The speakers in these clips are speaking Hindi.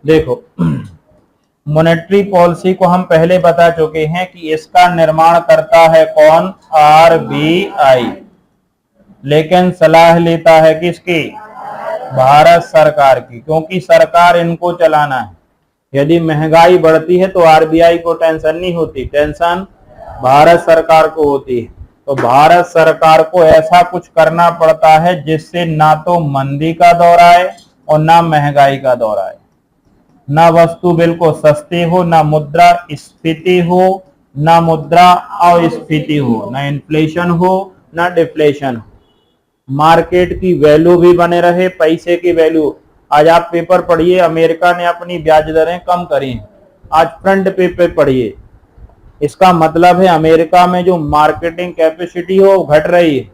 देखो, मॉनेटरी पॉलिसी को हम पहले बता चुके हैं कि इसका निर्माण करता है कौन? आरबीआई। लेकिन सलाह लेता है किसकी? भारत सरकार की, क्योंकि सरकार इनको चलाना है। यदि महंगाई बढ़ती है तो आरबीआई को टेंशन नहीं होती, टेंशन भारत सरकार को होती है। तो भारत सरकार को ऐसा कुछ करना पड़ता है जिससे ना तो मंदी का दौर आए और ना महंगाई का दौर आए, ना वस्तु बिल्कुल सस्ती हो, ना मुद्रा स्फीति हो, ना मुद्रा अस्फीति हो, ना इन्फ्लेशन हो, ना डिफ्लेशन हो। मार्केट की वैल्यू भी बने रहे, पैसे की वैल्यू। आज आप पेपर पढ़िए, अमेरिका ने अपनी ब्याज दरें कम करी हैं। आज फ्रंट पेज पे पढ़िए, इसका मतलब है अमेरिका में जो मार्केटिंग कैपेसिटी हो वो घट रही है,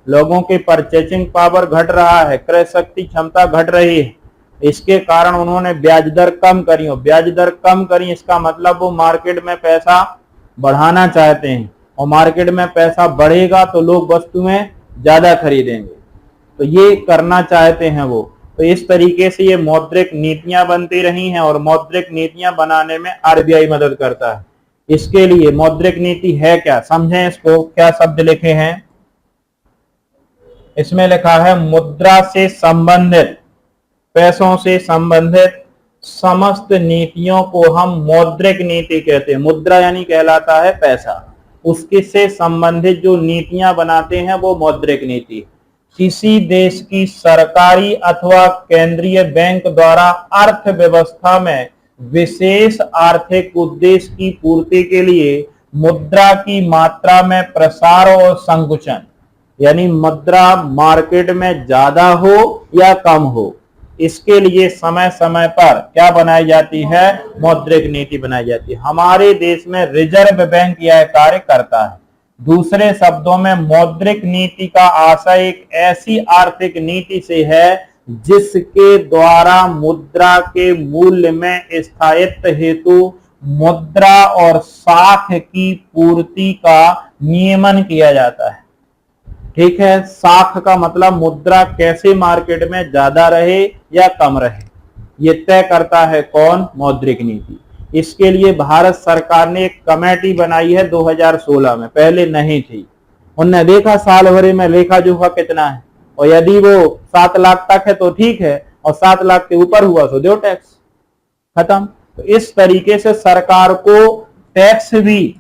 लोगों के परचेसिंग पावर घट रहा है, क्रय शक्ति क्षमता घट रही है। इसके कारण उन्होंने ब्याज दर कम करी हो। ब्याज दर कम करी, इसका मतलब वो मार्केट में पैसा बढ़ाना चाहते हैं, और मार्केट में पैसा बढ़ेगा तो लोग वस्तुएं ज्यादा खरीदेंगे, तो ये करना चाहते हैं वो। तो इस तरीके से ये मौद्रिक नीतियां बनती रही हैं, और मौद्रिक नीतियां बनाने में आरबीआई मदद करता है। इसके लिए मौद्रिक नीति है क्या, समझें इसको। क्या शब्द लिखे हैं इसमें? लिखा है मुद्रा से संबंधित, पैसों से संबंधित समस्त नीतियों को हम मौद्रिक नीति कहते हैं। मुद्रा यानी कहलाता है पैसा, उसके से संबंधित जो नीतियां बनाते हैं वो मौद्रिक नीति। किसी देश की सरकारी अथवा केंद्रीय बैंक द्वारा अर्थव्यवस्था में विशेष आर्थिक उद्देश्य की पूर्ति के लिए मुद्रा की मात्रा में प्रसार और संकुचन, यानी मुद्रा मार्केट में ज्यादा हो या कम हो, इसके लिए समय समय पर क्या बनाई जाती है? मौद्रिक नीति बनाई जाती है। हमारे देश में रिजर्व बैंक यह कार्य करता है। दूसरे शब्दों में मौद्रिक नीति का आशय एक ऐसी आर्थिक नीति से है जिसके द्वारा मुद्रा के मूल्य में स्थायित्व हेतु मुद्रा और साख की पूर्ति का नियमन किया जाता है। ठीक है, साख का मतलब मुद्रा कैसे मार्केट में ज्यादा रहे या कम रहे, ये तय करता है कौन? मौद्रिक नीति। इसके लिए भारत सरकार ने एक कमेटी बनाई है 2016 में, पहले नहीं थी। उनने देखा साल भर में लेखा जोखा कितना है, और यदि वो 7 लाख तक है तो ठीक है, और 7 लाख के ऊपर हुआ तो दो टैक्स, खत्म। तो इस तरीके से सरकार को टैक्स भी,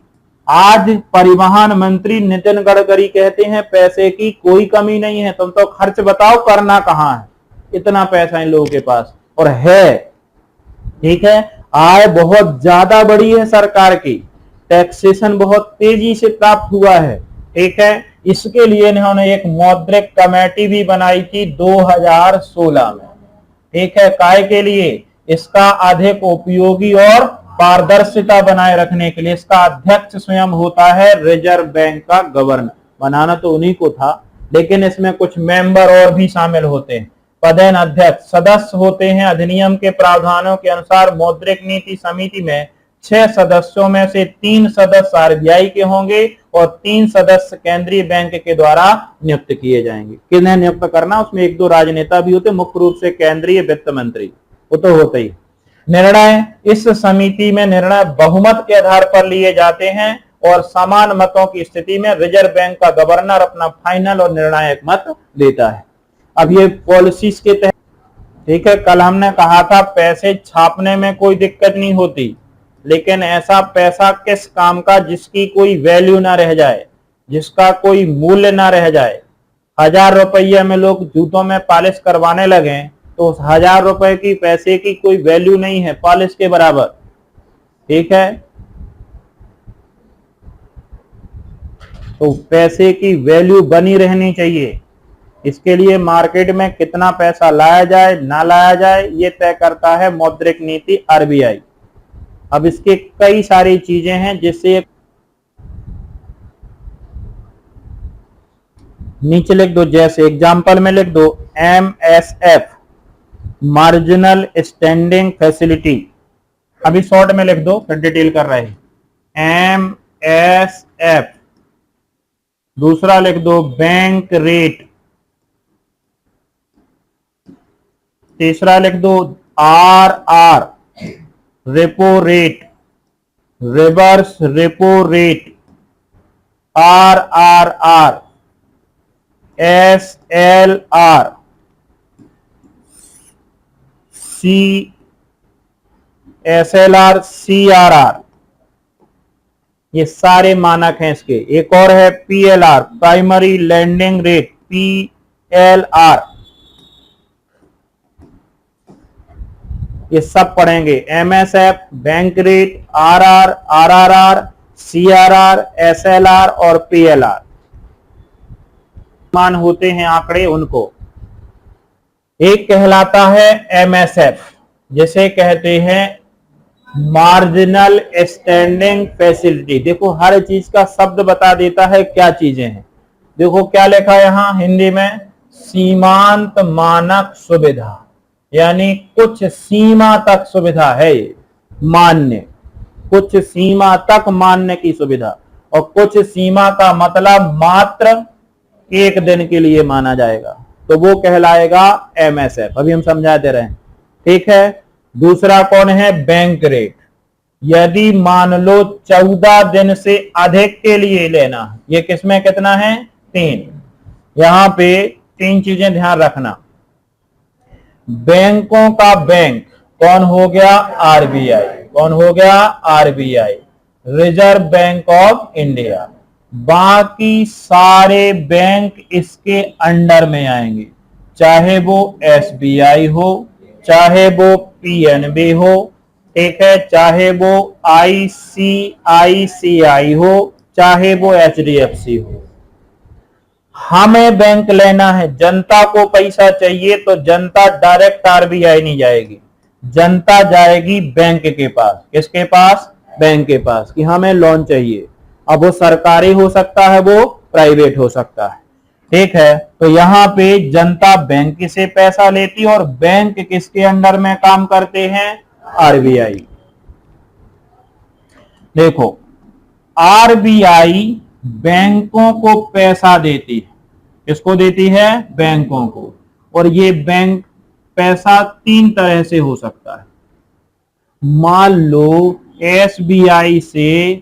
आज परिवहन मंत्री नितिन गडकरी कहते हैं पैसे की कोई कमी नहीं है, तुम तो खर्च बताओ करना कहां है, इतना पैसा इन लोगों के पास, और है। ठीक है, आय बहुत ज्यादा बढ़ी है सरकार की, टैक्सेशन बहुत तेजी से प्राप्त हुआ है। ठीक है, इसके लिए इन्होंने एक मौद्रिक कमेटी भी बनाई थी 2016 में। ठीक है, काय के लिए? इसका अधिक उपयोगी और पारदर्शिता बनाए रखने के लिए। इसका अध्यक्ष स्वयं होता है रिजर्व बैंक का गवर्नर। बनाना तो उन्हीं को था, लेकिन इसमें कुछ मेंबर और भी शामिल होते हैं। पदेन अध्यक्ष सदस्य होते हैं। अधिनियम के प्रावधानों के अनुसार मौद्रिक नीति समिति में 6 सदस्यों में से 3 सदस्य आरबीआई के होंगे और 3 सदस्य केंद्रीय बैंक के द्वारा नियुक्त किए जाएंगे। किन्हें नियुक्त करना? उसमें 1-2 राजनेता भी होते, मुख्य रूप से केंद्रीय वित्त मंत्री, वो तो होते ही। निर्णय, इस समिति में निर्णय बहुमत के आधार पर लिए जाते हैं, और समान मतों की स्थिति में रिजर्व बैंक का गवर्नर अपना फाइनल और निर्णायक मत देता है। अब ये पॉलिसीज के तहत, ठीक है, कल हमने कहा था पैसे छापने में कोई दिक्कत नहीं होती, लेकिन ऐसा पैसा किस काम का जिसकी कोई वैल्यू ना रह जाए, जिसका कोई मूल्य ना रह जाए। 1000 रुपये में लोग जूतों में पॉलिश करवाने लगे, तो 1000 रुपए की पैसे की कोई वैल्यू नहीं है, पॉलिश के बराबर। ठीक है, तो पैसे की वैल्यू बनी रहनी चाहिए। इसके लिए मार्केट में कितना पैसा लाया जाए ना लाया जाए, ये तय करता है मौद्रिक नीति आरबीआई। अब इसके कई सारी चीजें हैं जिससे, नीचे लिख दो, जैसे एग्जाम्पल में लिख दो MSF, मार्जिनल स्टैंडिंग फैसिलिटी। अभी शॉर्ट में लिख दो, फिर डिटेल कर रहे हैं। MSF। दूसरा लिख दो बैंक रेट। तीसरा लिख दो RR repo rate, reverse repo rate, RRR, SLR, SLR, CRR, ये सारे मानक हैं इसके। एक और है PLR, primary landing rate, PLR, ये सब पढ़ेंगे। MSF, bank rate, RR, RRR, CRR, SLR और PLR मान होते हैं आंकड़े उनको। एक कहलाता है MSF, जिसे कहते हैं मार्जिनल स्टैंडिंग फैसिलिटी। देखो हर चीज का शब्द बता देता है क्या चीजें हैं। देखो क्या लिखा है यहां हिंदी में, सीमांत मानक सुविधा, यानी कुछ सीमा तक सुविधा है ये, मान्य, कुछ सीमा तक मान्य की सुविधा। और कुछ सीमा का मतलब मात्र एक दिन के लिए माना जाएगा, तो वो कहलाएगा MSF। अभी हम समझा दे रहे हैं, ठीक है। दूसरा कौन है, बैंक रेट। यदि मान लो 14 दिन से अधिक के लिए लेना, ये किसमें कितना है, 3। यहां पे 3 चीजें ध्यान रखना। बैंकों का बैंक कौन हो गया, RBI। कौन हो गया, RBI, reserve bank of India. बाकी सारे बैंक इसके अंडर में आएंगे, चाहे वो SBI हो, चाहे वो PNB हो, ठीक है, चाहे वो ICICI हो, चाहे वो HDFC हो। हमें बैंक लेना है, जनता को पैसा चाहिए, तो जनता डायरेक्ट RBI नहीं जाएगी, जनता जाएगी बैंक के पास। किसके पास, बैंक के पास, कि हमें लोन चाहिए। अब वो सरकारी हो सकता है, वो प्राइवेट हो सकता है, ठीक है। तो यहां पे जनता बैंक से पैसा लेती है, और बैंक किसके अंडर में काम करते हैं, RBI। देखो RBI बैंकों को पैसा देती है, किसको देती है, बैंकों को। और ये बैंक पैसा 3 तरह से हो सकता है। मान लो SBI से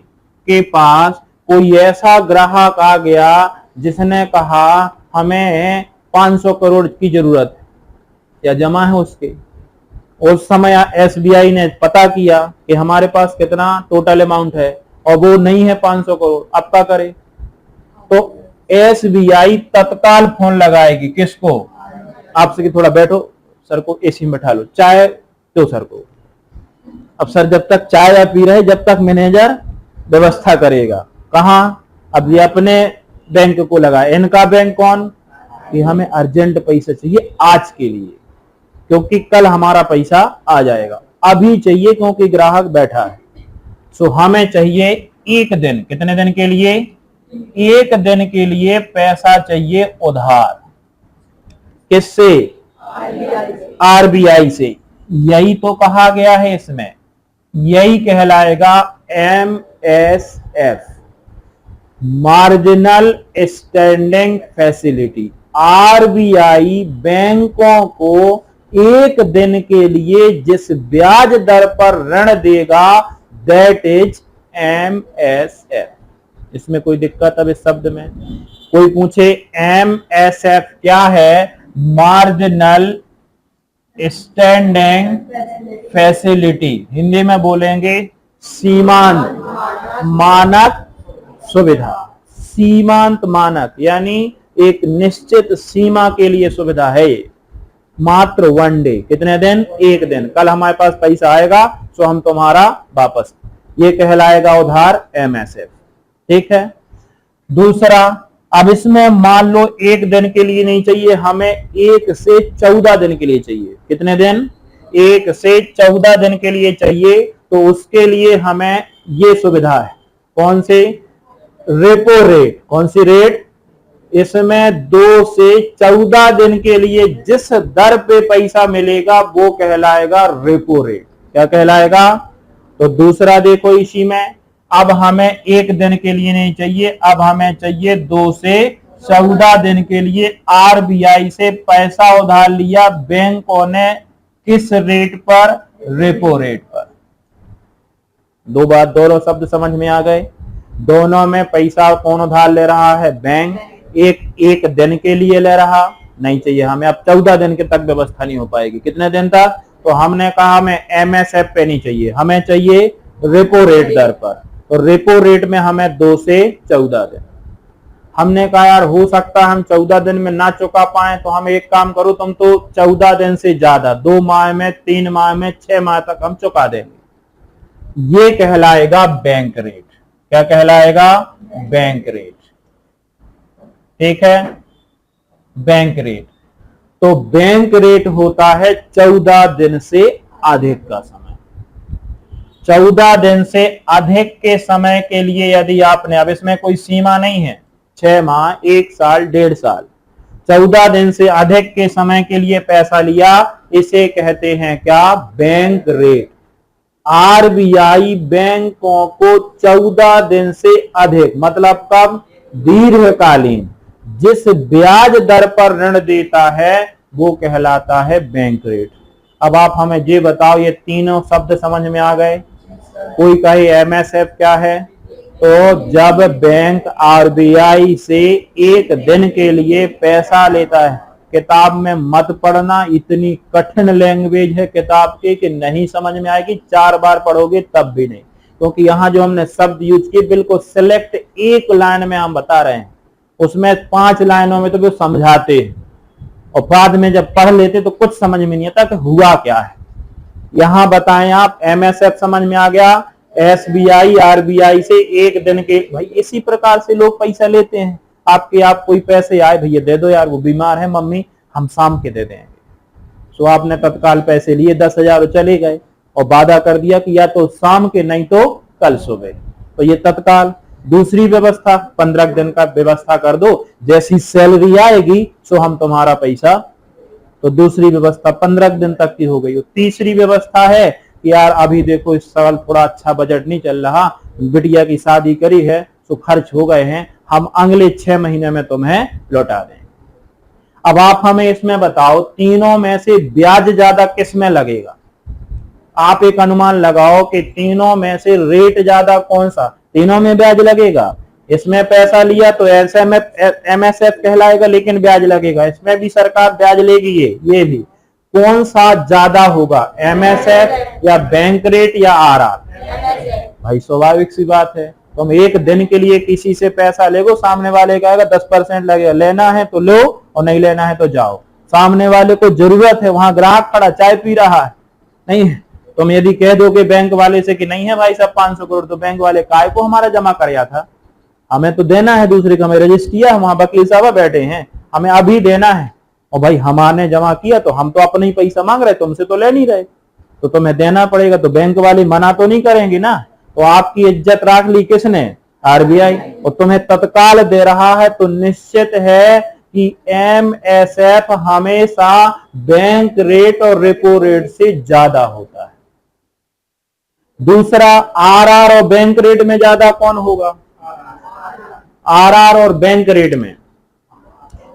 के पास कोई ऐसा ग्राहक आ गया जिसने कहा हमें 500 करोड़ की जरूरत है या जमा है उसके। उस समय SBI ने पता किया कि हमारे पास कितना टोटल अमाउंट है, और वो नहीं है 500 करोड़। अब क्या करे, तो SBI तत्काल फोन लगाएगी, किसको, आपसे, कि थोड़ा बैठो, सर को AC में बैठा लो, चाय दो सर को। अब सर जब तक चाय पी रहे, जब तक मैनेजर व्यवस्था करेगा। कहां, अब ये अपने बैंक को लगाए। इनका बैंक कौन, कि हमें अर्जेंट पैसा चाहिए आज के लिए, क्योंकि कल हमारा पैसा आ जाएगा, अभी चाहिए क्योंकि ग्राहक बैठा है। सो हमें चाहिए 1 दिन, कितने दिन के लिए, 1 दिन के लिए पैसा चाहिए उधार। किससे, RBI से। यही तो कहा गया है इसमें, यही कहलाएगा MSF, marginal standing facility. RBI बैंकों को 1 दिन के लिए जिस ब्याज दर पर ऋण देगा, दैट इज MSF। इसमें कोई दिक्कत अब इस शब्द में, कोई पूछे MSF क्या है, मार्जिनल स्टैंडिंग फैसिलिटी, हिंदी में बोलेंगे सीमांत मानक सुविधा। सीमांत मानक यानी एक निश्चित सीमा के लिए सुविधा है ये, मात्र 1 डे, कितने दिन, 1 दिन। कल हमारे पास पैसा आएगा तो हम तुम्हारा वापस, ये कहलाएगा उधार MSF, ठीक है। दूसरा, अब इसमें मान लो 1 दिन के लिए नहीं चाहिए, हमें 1 से 14 दिन के लिए चाहिए। कितने दिन, 1 से 14 दिन के लिए चाहिए, तो उसके लिए हमें ये सुविधा है, कौन से, रेपो रेट। कौन सी रेट, इसमें 2 से 14 दिन के लिए जिस दर पे पैसा मिलेगा वो कहलाएगा रेपो रेट। क्या कहलाएगा, तो दूसरा देखो इसी में, अब हमें 1 दिन के लिए नहीं चाहिए, अब हमें चाहिए 2 से 14 दिन के लिए। RBI से पैसा उधार लिया बैंकों ने, किस रेट पर? रेपो रेट पर। दोनों शब्द समझ में आ गए। दोनों में पैसा कौन उधार ले रहा है? बैंक। एक दिन के लिए ले रहा नहीं चाहिए हमें, अब 14 दिन के तक व्यवस्था नहीं हो पाएगी। कितने दिन तक? तो हमने कहा हमें MSF पे नहीं चाहिए, हमें चाहिए रेपो रेट दर पर। तो रेपो रेट में हमें 2 से 14 दिन। हमने कहा यार हो सकता है हम 14 दिन में ना चुका पाए, तो हम एक काम करो, तुम तो 14 दिन से ज्यादा 2 माह में, 3 माह में, 6 माह तक हम चुका देंगे। ये कहलाएगा बैंक रेट। क्या कहलाएगा? Bank rate. ठीक है, बैंक रेट। तो बैंक रेट होता है 14 दिन से अधिक का समय। 14 दिन से अधिक के समय के लिए यदि आपने, अब इसमें कोई सीमा नहीं है, 6 माह, 1 साल, 1.5 साल, 14 दिन से अधिक के समय के लिए पैसा लिया, इसे कहते हैं क्या? Bank rate. RBI बैंकों को 14 दिन से अधिक, मतलब कब? दीर्घकालीन, जिस ब्याज दर पर ऋण देता है वो कहलाता है बैंक रेट। अब आप हमें ये बताओ, ये तीनों शब्द समझ में आ गए? कोई कहे MSF क्या है? तो जब बैंक RBI से एक दिन के लिए पैसा लेता है, किताब में मत पढ़ना, इतनी कठिन लैंग्वेज है किताब की कि नहीं समझ में आएगी, 4 बार पढ़ोगे तब भी नहीं, क्योंकि यहाँ जो हमने शब्द यूज किए बिल्कुल सिलेक्ट एक लाइन में हम बता रहे हैं, उसमें 5 लाइनों में तो वो समझाते हैं और बाद में जब पढ़ लेते तो कुछ समझ में नहीं आता कि हुआ क्या है। यहां बताएं आप, MSF समझ में आ गया? SBI RBI से एक दिन के, भाई इसी प्रकार से लोग पैसा लेते हैं। आप कोई पैसे आए, भैया दे दो यार, वो बीमार है मम्मी, हम शाम के दे देंगे। तो आपने तत्काल पैसे लिए 10,000 चले गए और वादा कर दिया कि या तो शाम के नहीं तो कल सुबह, तो ये तत्काल। दूसरी व्यवस्था 15 दिन का व्यवस्था कर दो, जैसी सैलरी आएगी सो हम तुम्हारा पैसा, तो दूसरी व्यवस्था 15 दिन तक की हो गई। और तीसरी व्यवस्था है कि यार अभी देखो इस साल थोड़ा अच्छा बजट नहीं चल रहा, बिटिया की शादी करी है तो खर्च हो गए हैं, हम अगले 6 महीने में तुम्हें लौटा दें। अब आप हमें इसमें बताओ, तीनों में से ब्याज ज्यादा किस में लगेगा? आप एक अनुमान लगाओ कि तीनों में से रेट ज्यादा कौन सा? तीनों में ब्याज लगेगा। इसमें पैसा लिया तो MSF कहलाएगा, लेकिन ब्याज लगेगा। इसमें भी सरकार ब्याज लेगी, ये भी। कौन सा ज्यादा होगा, MSF या बैंक रेट या RR? भाई स्वाभाविक सी बात है, तुम एक दिन के लिए किसी से पैसा लेगो, सामने वाले का 10% लगेगा, लेना है तो लो और नहीं लेना है तो जाओ। सामने वाले को जरूरत है, वहां ग्राहक खड़ा चाय पी रहा है, नहीं है, तुम यदि कह दोगे बैंक वाले से कि नहीं है भाई साहब 500 करोड़, तो बैंक वाले काय को हमारा जमा कराया था, हमें तो देना है, दूसरे का हमें रजिस्टर किया, वहां वकील साहब बैठे हैं, हमें अभी देना है, और भाई हमारे जमा किया तो हम तो अपने ही पैसा मांग रहे, तुमसे तो ले नहीं रहे, तो तुम्हें देना पड़ेगा। तो बैंक वाले मना तो नहीं करेंगे ना। तो आपकी इज्जत राख ली किसने? RBI, और तुम्हें तत्काल दे रहा है, तो निश्चित है कि MSF हमेशा बैंक रेट और रेपो रेट से ज्यादा होता है। दूसरा, RR और बैंक रेट में ज्यादा कौन होगा? RR और बैंक रेट में,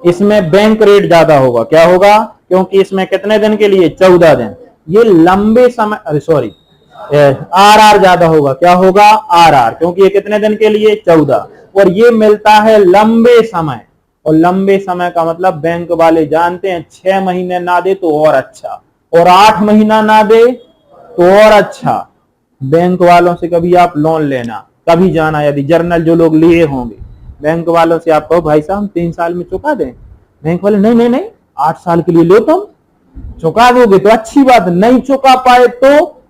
इसमें बैंक रेट ज्यादा होगा। क्या होगा? क्योंकि इसमें कितने दिन के लिए? 14 दिन। ये लंबे समय, सॉरी, RR ज्यादा होगा। क्या होगा? RR, क्योंकि ये कितने दिन के लिए? 14, और ये मिलता है लंबे समय। और लंबे समय का मतलब बैंक वाले जानते हैं 6 महीने ना दे तो और अच्छा, और 8 महीना ना दे तो और अच्छा। बैंक वालों से कभी आप लोन लेना, कभी जाना, यदि जर्नल जो लोग लिए होंगे, बैंक वालों से आप कहो भाई साहब हम 3 साल में चुका दें, बैंक वाले नहीं नहीं नहीं 8 साल के लिए लो, तुम चुका दोगे तो अच्छी बात, नहीं चुका पाए तो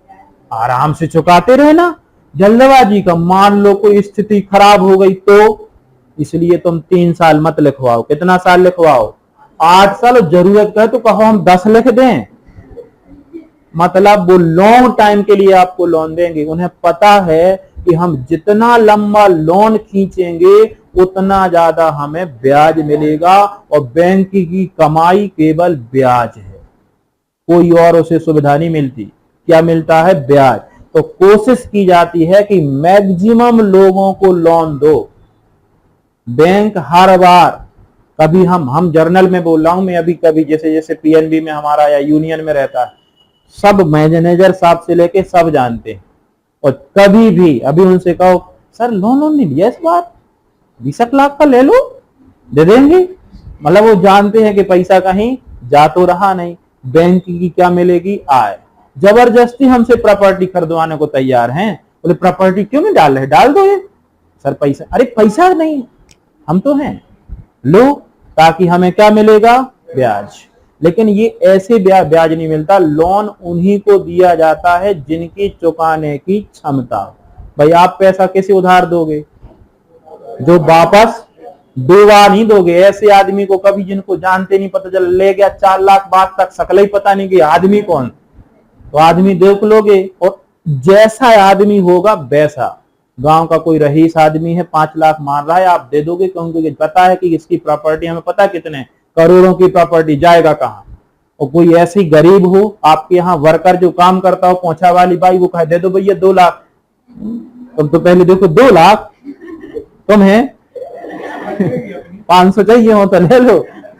आराम से चुकाते रहना। जल्दबाजी का, मान लो कोई स्थिति खराब हो गई तो, इसलिए तुम 3 साल मत लिखवाओ। कितना साल लिखवाओ? 8 साल। जरूरत है तो कहो हम 10 लिख दें, मतलब वो लॉन्ग टाइम के लिए आपको लोन देंगे। उन्हें पता है कि हम जितना लंबा लोन खींचेंगे उतना ज्यादा हमें ब्याज मिलेगा, और बैंक की कमाई केवल ब्याज है, कोई और उसे सुविधा नहीं मिलती। क्या मिलता है? ब्याज। तो कोशिश की जाती है कि मैक्सिमम लोगों को लोन दो। बैंक हर बार, कभी हम जर्नल में बोल रहा हूं मैं, अभी कभी जैसे जैसे PNB में हमारा या यूनियन में रहता है, सब मैनेजर साहब से लेके सब जानते हैं। और कभी भी अभी उनसे कहो सर लोन नहीं लिया इस बार, 20 लाख का ले लो, दे देंगे। मतलब वो जानते हैं कि पैसा कहीं जा तो रहा नहीं, बैंक की क्या मिलेगी आय। जबरदस्ती हमसे प्रॉपर्टी खरीदवाने को तैयार हैं। बोले प्रॉपर्टी क्यों नहीं डाल रहे, डाल दो ये। सर पैसा, अरे पैसा नहीं, हम तो हैं, लो, ताकि हमें क्या मिलेगा, ब्याज। लेकिन ये ऐसे ब्याज नहीं मिलता। लोन उन्हीं को दिया जाता है जिनकी चुकाने की क्षमता। भाई आप पैसा कैसे उधार दोगे, जो वापस दोबारा नहीं दोगे। ऐसे आदमी को कभी जिनको जानते नहीं, पता चल ले गया 4 लाख बाद तक शकल ही पता नहीं कि आदमी कौन, तो आदमी देख लोगे। और जैसा आदमी होगा वैसा, गांव का कोई रईस आदमी है 5 लाख मार रहा है, आप दे दोगे क्योंकि पता है कि इसकी प्रॉपर्टी हमें पता कितने करोड़ों की प्रॉपर्टी, जाएगा कहां। और कोई ऐसी गरीब हो आपके यहाँ वर्कर जो काम करता हो, पोछा वाली बाई, वो कहे दे दो भैया 2 लाख। तुम तो पहले देखो 2 लाख तुम्हें 500 चाहिए हो तो ले लो,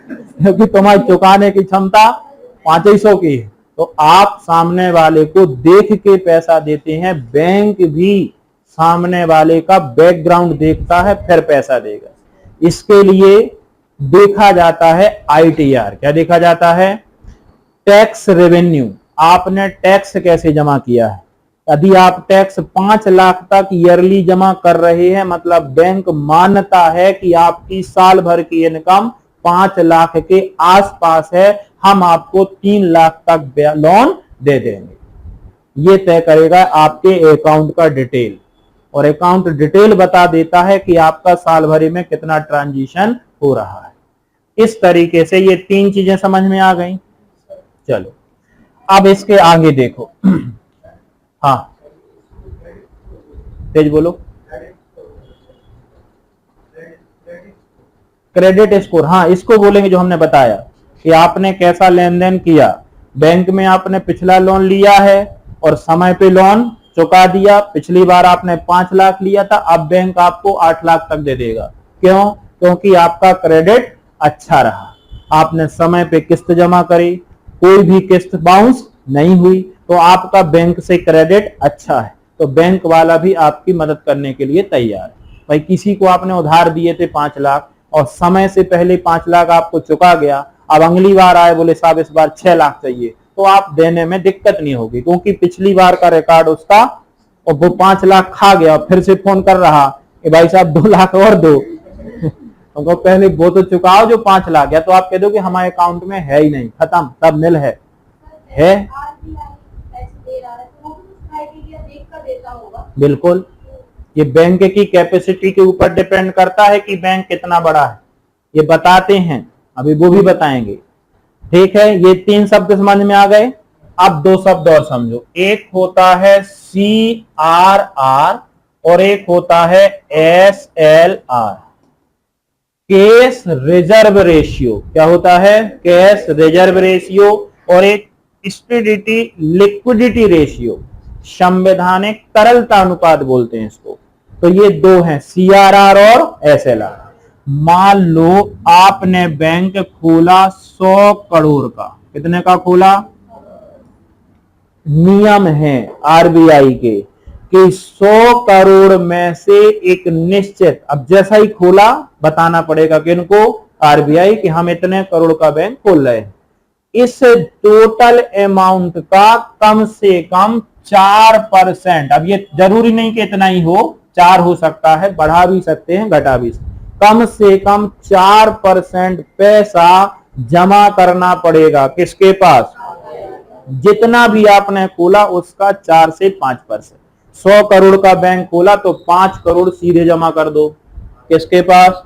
क्योंकि तुम्हारी चुकाने की क्षमता 500 की है। तो आप सामने वाले को देख के पैसा देते हैं। बैंक भी सामने वाले का बैकग्राउंड देखता है फिर पैसा देगा। इसके लिए देखा जाता है ITR। क्या देखा जाता है, टैक्स रेवेन्यू। आपने टैक्स कैसे जमा किया है। यदि आप टैक्स 5 लाख तक ईयरली जमा कर रहे हैं, मतलब बैंक मानता है कि आपकी साल भर की इनकम 5 लाख के आसपास है, हम आपको 3 लाख तक लोन दे देंगे। ये तय करेगा आपके अकाउंट का डिटेल, और अकाउंट डिटेल बता देता है कि आपका साल भर में कितना ट्रांजिशन हो रहा है। इस तरीके से ये 3 चीजें समझ में आ गई। चलो अब इसके आगे देखो। हाँ तेज बोलो। क्रेडिट स्कोर, हाँ इसको बोलेंगे जो हमने बताया कि आपने कैसा लेन देन किया। बैंक में आपने पिछला लोन लिया है और समय पे लोन चुका दिया। पिछली बार आपने 5 लाख लिया था, अब बैंक आपको 8 लाख तक दे देगा। क्यों, क्योंकि आपका क्रेडिट अच्छा रहा, आपने समय पे किस्त जमा करी, कोई भी किस्त बाउंस नहीं हुई, तो आपका बैंक से क्रेडिट अच्छा है। तो बैंक वाला भी आपकी मदद करने के लिए तैयार है। भाई किसी को आपने उधार दिए थे 5 लाख और समय से पहले 5 लाख आपको चुका गया, अब अगली बार आए बोले साहब इस बार 6 लाख चाहिए, तो आप देने में दिक्कत नहीं होगी, क्योंकि पिछली बार का रिकॉर्ड उसका, और वो 5 लाख खा गया, फिर से फोन कर रहा कि भाई साहब 2 लाख और दो। तो पहले वो तो चुकाओ जो 5 लाख गया, तो आप कह दो कि हमारे अकाउंट में है ही नहीं, खत्म, सब नील है। बिल्कुल, ये बैंक की कैपेसिटी के ऊपर डिपेंड करता है कि बैंक कितना बड़ा है, ये बताते हैं, अभी वो भी बताएंगे। ठीक है, ये 3 शब्द समझ में आ गए। अब 2 शब्द और समझो। एक होता है CRR और एक होता है SLR, कैश रिजर्व रेशियो। क्या होता है, कैश रिजर्व रेशियो। और एक स्टैट्यूटरी लिक्विडिटी रेशियो, संवैधानिक तरलता अनुपात बोलते हैं इसको। तो ये 2 हैं, CRR और SLR। मान लो आपने बैंक खोला 100 करोड़ का, कितने का खोला, नियम है RBI के कि 100 करोड़ में से एक निश्चित, अब जैसा ही खोला बताना पड़ेगा कि इनको RBI कि हम इतने करोड़ का बैंक खोल रहे हैं, इस टोटल अमाउंट का कम से कम 4%, अब ये जरूरी नहीं कि इतना ही हो, 4 हो सकता है, बढ़ा भी सकते हैं घटा भी सकते, कम से कम 4% पैसा जमा करना पड़ेगा किसके पास, जितना भी आपने खोला उसका 4 से 5%। 100 करोड़ का बैंक खोला तो 5 करोड़ सीधे जमा कर दो किसके पास,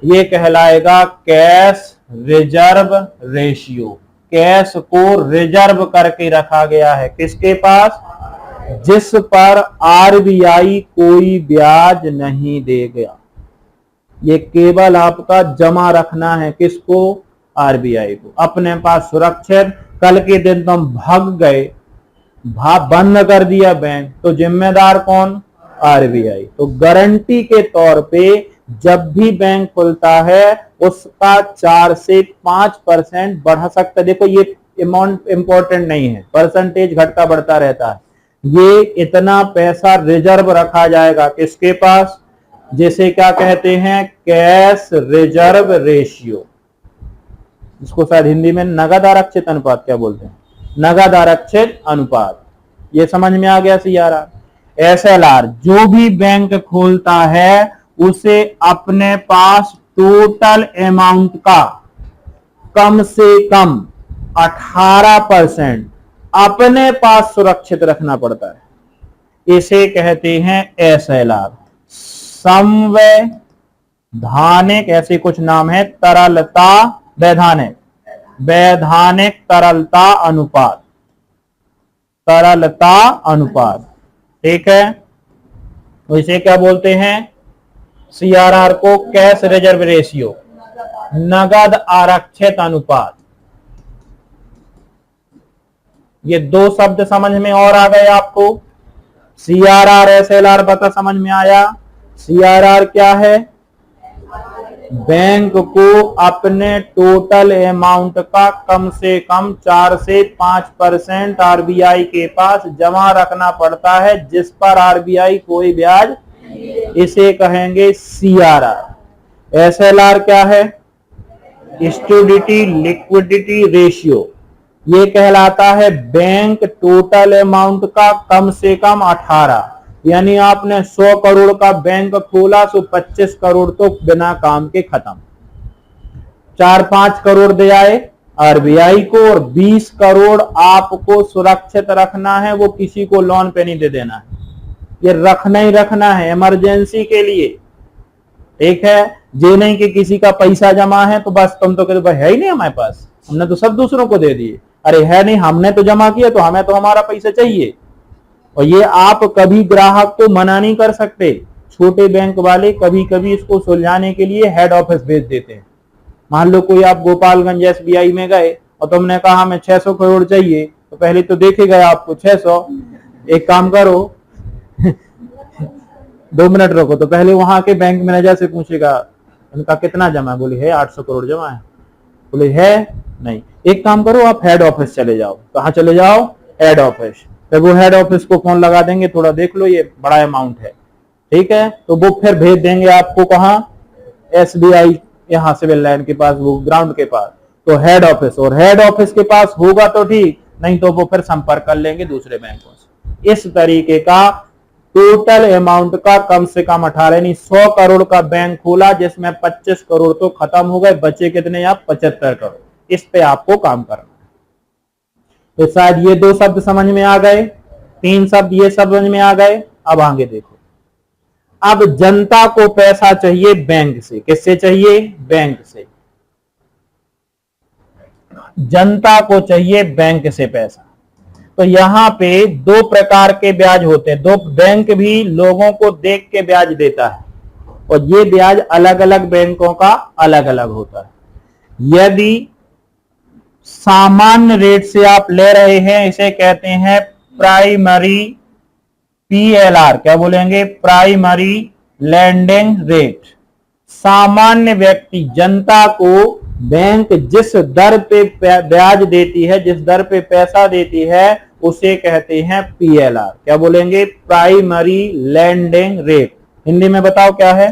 ये कहलाएगा कैश रिजर्व रेशियो। कैश को रिजर्व करके रखा गया है किसके पास, जिस पर RBI कोई ब्याज नहीं देगा। ये केवल आपका जमा रखना है किसको, RBI को, अपने पास सुरक्षित। कल के दिन तुम भाग गए, बंद कर दिया बैंक, तो जिम्मेदार कौन, RBI। तो गारंटी के तौर पे जब भी बैंक खुलता है उसका 4 से 5% बढ़ा सकता है। देखो ये अमाउंट इंपॉर्टेंट नहीं है, परसेंटेज घटता बढ़ता रहता है। ये इतना पैसा रिजर्व रखा जाएगा किसके पास, जिसे क्या कहते हैं, कैश रिजर्व रेशियो। इसको शायद हिंदी में नगद आरक्षित अनुपात क्या बोलते हैं, नगद आरक्षित अनुपात। ये समझ में आ गया CRR। SLR, जो भी बैंक खोलता है उसे अपने पास टोटल अमाउंट का कम से कम 18% अपने पास सुरक्षित रखना पड़ता है। इसे कहते हैं SLR। संवैधानिक, ऐसे कुछ नाम है, तरलता, वैधानिक तरलता अनुपात, तरलता अनुपात, ठीक है। तो इसे क्या बोलते हैं, CRR को कैश रिजर्व रेशियो, नगद आरक्षित अनुपात। ये दो शब्द समझ में और आ गए आपको। CRR SLR पता समझ में आया। CRR क्या है, बैंक को अपने टोटल अमाउंट का कम से कम 4 से 5% RBI के पास जमा रखना पड़ता है, जिस पर RBI कोई ब्याज, इसे कहेंगे CRR। SLR क्या है, स्टूडिटी लिक्विडिटी रेशियो। ये कहलाता है बैंक टोटल अमाउंट का कम से कम 18, यानी आपने 100 करोड़ का बैंक खोला तो 25 करोड़ तो बिना काम के खत्म, 4-5 करोड़ दे आए RBI को और 20 करोड़ आपको सुरक्षित रखना है, वो किसी को लोन पे नहीं दे देना है, ये रखना ही रखना है इमरजेंसी के लिए, ठीक है। ये नहीं कि किसी का पैसा जमा है तो बस तुम तो कहते भाई है ही नहीं हमारे पास, हमने तो सब दूसरों को दे दिए, अरे है नहीं, हमने तो जमा किया तो हमें तो हमारा पैसा चाहिए। और ये आप कभी ग्राहक को मना नहीं कर सकते। छोटे बैंक वाले कभी कभी इसको सुलझाने के लिए हेड ऑफिस भेज देते हैं। मान लो कोई आप गोपालगंज SBI में गए और तुमने कहा हमें 600 करोड़ चाहिए, तो पहले तो देखेगा आपको 600, एक काम करो 2 मिनट रुको, तो पहले वहां के बैंक मैनेजर से पूछेगा इनका कितना जमा है, बोले है 800 करोड़ जमा है, बोले है नहीं, एक काम करो आप हेड ऑफिस चले जाओ। कहाँ चले जाओ, हेड ऑफिस। फिर वो हेड ऑफिस को फोन लगा देंगे, थोड़ा देख लो ये बड़ा अमाउंट है, ठीक है, तो वो फिर भेज देंगे आपको कहाँ, SBI, यहाँ सिविल लाइन के पास, वो ग्राउंड के पास, तो हेड ऑफिस, और हेड ऑफिस के पास होगा तो ठीक, नहीं तो वो फिर संपर्क कर लेंगे दूसरे बैंकों से। इस तरीके का टोटल अमाउंट का कम से कम 18, यानी 100 करोड़ का बैंक खोला जिसमें 25 करोड़ तो खत्म हो गए, बचे कितने आप, 75 करोड़। इस पे आपको काम करना है। तो शायद ये 2 शब्द समझ में आ गए, 3 शब्द ये समझ में आ गए। अब आगे देखो, अब जनता को पैसा चाहिए बैंक से, किससे चाहिए, बैंक से। जनता को चाहिए बैंक से पैसा, तो यहां पे 2 प्रकार के ब्याज होते हैं। 2 बैंक भी लोगों को देख के ब्याज देता है, और ये ब्याज अलग अलग बैंकों का अलग अलग होता है। यदि सामान्य रेट से आप ले रहे हैं, इसे कहते हैं प्राइमरी PLR, क्या बोलेंगे, प्राइमरी लैंडिंग रेट। सामान्य व्यक्ति, जनता को बैंक जिस दर पे ब्याज देती है, जिस दर पे पैसा देती है, उसे कहते हैं PLR, क्या बोलेंगे, प्राइमरी लैंडिंग रेट। हिंदी में बताओ क्या है,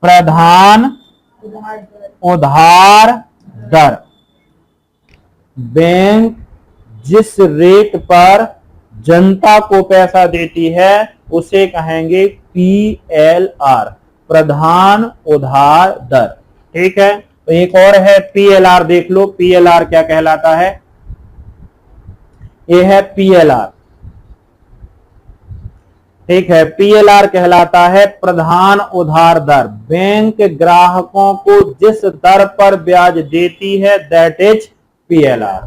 प्रधान उधार दर। बैंक जिस रेट पर जनता को पैसा देती है उसे कहेंगे PLR, प्रधान उधार दर, ठीक है। तो एक और है PLR, देख लो PLR क्या कहलाता है, ये है PLR, ठीक है। PLR कहलाता है प्रधान उधार दर। बैंक ग्राहकों को जिस दर पर ब्याज देती है दैट इज PLR।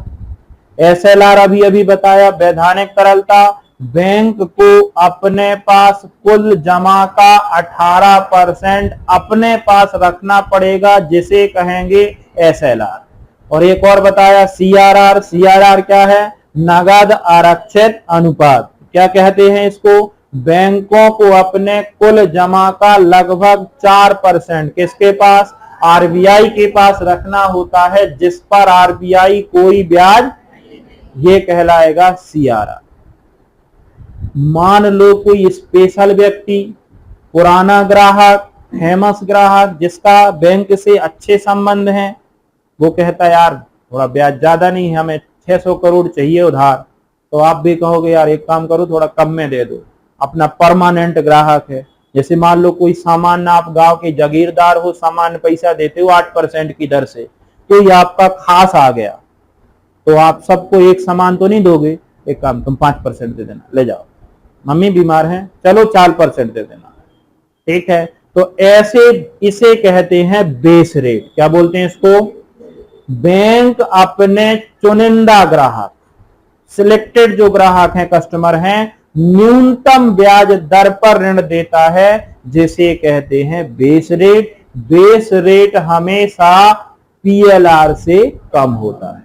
SLR अभी अभी बताया, वैधानिक तरलता। बैंक को अपने पास कुल जमा का 18% अपने पास रखना पड़ेगा, जिसे कहेंगे SLR। और एक और बताया CRR। CRR क्या है, नगद आरक्षित अनुपात। क्या कहते हैं इसको, बैंकों को अपने कुल जमा का लगभग 4% किसके पास, आरबीआई के पास रखना होता है, जिस पर आरबीआई कोई ब्याज, ये कहलाएगा सीआरआर। मान लो कोई स्पेशल व्यक्ति, पुराना ग्राहक, फेमस ग्राहक, जिसका बैंक से अच्छे संबंध हैं, वो कहता है यार थोड़ा ब्याज ज्यादा नहीं है, हमें 600 करोड़ चाहिए उधार, तो आप भी कहोगे यार एक काम करो थोड़ा कम में दे दो। अपना परमानेंट ग्राहक है, जैसे मान लो कोई सामान्य, आप गांव के जागीरदार हो, सामान्य पैसा देते हो 8% की दर से, तो ये आपका खास आ गया, तो आप सबको एक समान तो नहीं दोगे, एक काम तुम 5% दे देना, ले जाओ, मम्मी बीमार है चलो 4% दे देना, ठीक है। तो ऐसे इसे कहते हैं बेस रेट। क्या बोलते हैं इसको, बैंक अपने चुनिंदा ग्राहक, सिलेक्टेड जो ग्राहक हैं, कस्टमर हैं, न्यूनतम ब्याज दर पर ऋण देता है, जिसे कहते हैं बेस रेट। बेस रेट हमेशा पीएलआर से कम होता है,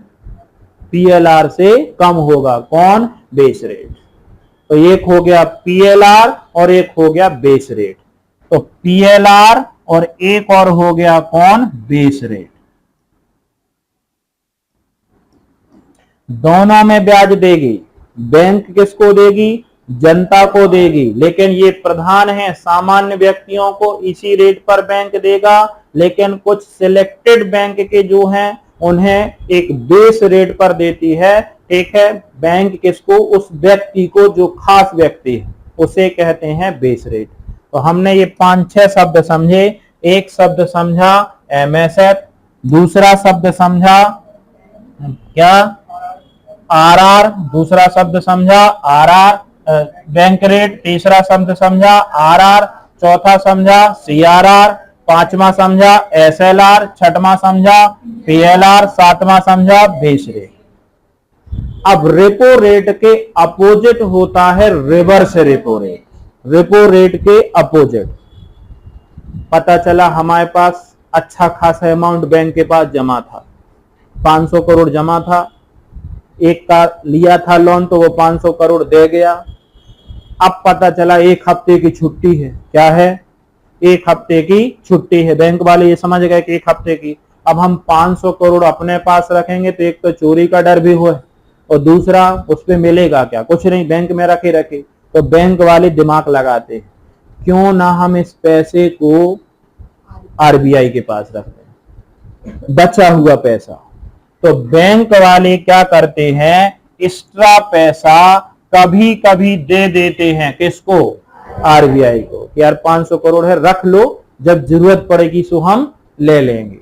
पीएलआर से कम होगा कौन, बेस रेट। तो एक हो गया पीएलआर और एक हो गया बेस रेट। तो पीएलआर और एक और हो गया कौन, बेस रेट। दोनों में ब्याज देगी, बैंक किसको देगी, जनता को देगी, लेकिन ये प्रधान है, सामान्य व्यक्तियों को इसी रेट पर बैंक देगा, लेकिन कुछ सिलेक्टेड बैंक के जो हैं उन्हें एक बेस रेट पर देती है, ठीक है। बैंक किसको, उस व्यक्ति को जो खास व्यक्ति है उसे कहते हैं बेस रेट। तो हमने ये 5-6 शब्द समझे। एक शब्द समझा एमएसएफ, दूसरा शब्द समझा क्या, आरआर, दूसरा शब्द समझा आरआर बैंक रेट, तीसरा शब्द समझा आरआर, चौथा समझा सीआरआर, पांचवा समझा एसएलआर, छठवां समझा पीएलआर, सातवां समझा बेस रेट। अब रेपो रेट के अपोजिट होता है reverse repo rate. Repo rate के अपोजिट, पता चला हमारे पास अच्छा खासा अमाउंट बैंक के पास जमा था, 500 करोड़ जमा था, एक का लिया था लोन तो वो 500 करोड़ दे गया। अब पता चला एक हफ्ते की छुट्टी है, क्या है, एक हफ्ते की छुट्टी है, बैंक वाले ये समझ गए कि एक हफ्ते की। अब हम 500 करोड़ अपने पास रखेंगे तो एक तो चोरी का डर भी हो, और दूसरा उस पे मिलेगा क्या, कुछ नहीं, बैंक में रखे रखे। तो बैंक वाले दिमाग लगाते हैं, क्यों ना हम इस पैसे को आरबीआई के पास रख दें, बचा हुआ पैसा। तो बैंक वाले क्या करते हैं, एक्स्ट्रा पैसा कभी कभी दे देते हैं, किसको, आरबीआई को, कि यार 500 करोड़ है रख लो, जब जरूरत पड़ेगी सो हम ले लेंगे।